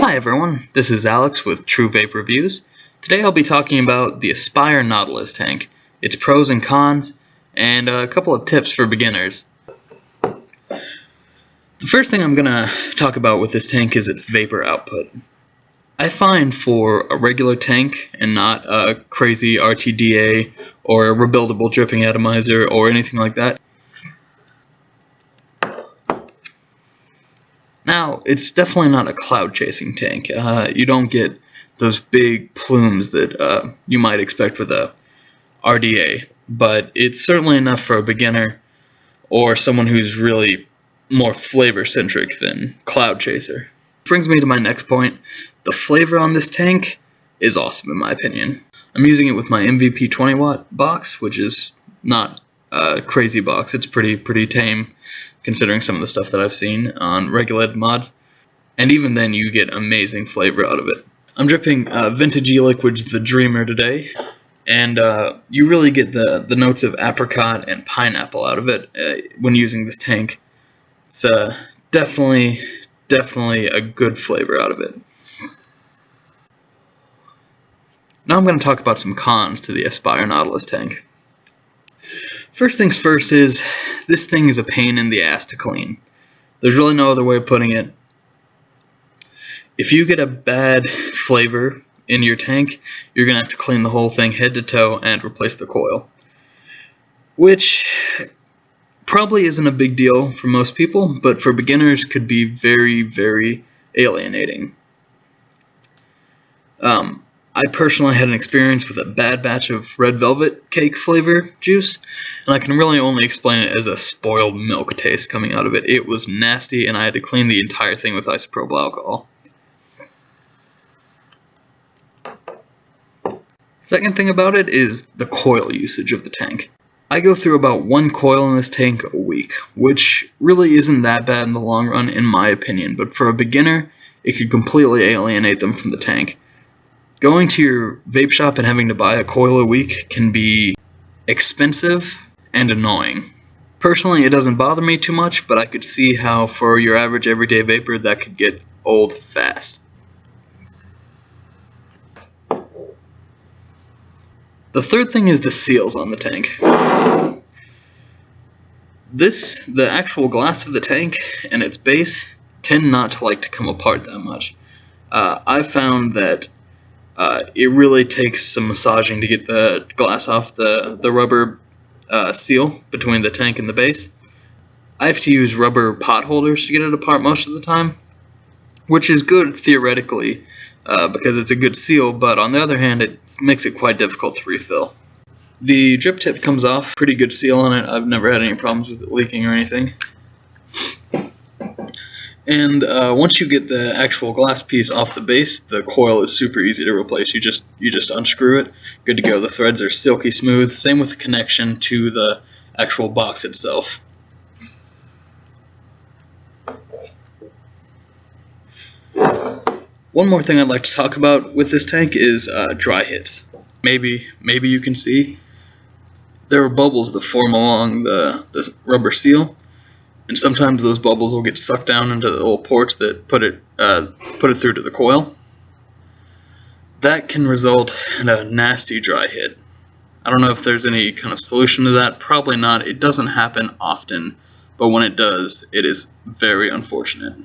Hi everyone, this is Alex with TruVapeReviews. Today I'll be talking about the Aspire Nautilus tank, its pros and cons, and a couple of tips for beginners. The first thing I'm going to talk about with this tank is its vapor output. I find for a regular tank and not a crazy RTDA or a rebuildable dripping atomizer or anything like that, now, it's definitely not a cloud-chasing tank. You don't get those big plumes that you might expect with a RDA, but it's certainly enough for a beginner or someone who's really more flavor-centric than cloud chaser. Brings me to my next point. The flavor on this tank is awesome in my opinion. I'm using it with my MVP 20 watt box, which is not a crazy box. It's pretty tame considering some of the stuff that I've seen on regulated mods, and even then you get amazing flavor out of it. I'm dripping vintage e-liquids The Dreamer today, and you really get the notes of apricot and pineapple out of it when using this tank. It's definitely a good flavor out of it. Now I'm going to talk about some cons to the Aspire Nautilus tank. First things first is, this thing is a pain in the ass to clean. There's really no other way of putting it. If you get a bad flavor in your tank, you're going to have to clean the whole thing head to toe and replace the coil. Which probably isn't a big deal for most people, but for beginners could be very alienating. I personally had an experience with a bad batch of red velvet cake flavor juice, and I can really only explain it as a spoiled milk taste coming out of it. It was nasty, and I had to clean the entire thing with isopropyl alcohol. Second thing about it is the coil usage of the tank. I go through about 1 coil in this tank a week, which really isn't that bad in the long run in my opinion, but for a beginner, it could completely alienate them from the tank. Going to your vape shop and having to buy a coil a week can be expensive and annoying. Personally, it doesn't bother me too much, but I could see how for your average everyday vapor that could get old fast. The third thing is the seals on the tank. The actual glass of the tank and its base tend not to like to come apart that much. I've found that it really takes some massaging to get the glass off the rubber seal between the tank and the base. I have to use rubber pot holders to get it apart most of the time, which is good theoretically because it's a good seal, but on the other hand it makes it quite difficult to refill. The drip tip comes off, pretty good seal on it. I've never had any problems with it leaking or anything. And once you get the actual glass piece off the base, the coil is super easy to replace. You just unscrew it, good to go. The threads are silky smooth. Same with the connection to the actual box itself. One more thing I'd like to talk about with this tank is dry hits. Maybe you can see there are bubbles that form along the rubber seal. And sometimes those bubbles will get sucked down into the little ports that put it through to the coil. That can result in a nasty dry hit. I don't know if there's any kind of solution to that. Probably not. It doesn't happen often, but when it does, it is very unfortunate.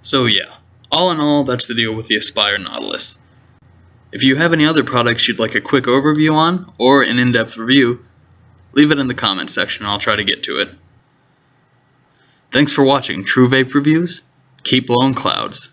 So yeah, all in all, that's the deal with the Aspire Nautilus. If you have any other products you'd like a quick overview on, or an in-depth review, leave it in the comments section and I'll try to get to it. Thanks for watching TruVapeReviews. Keep blowing clouds.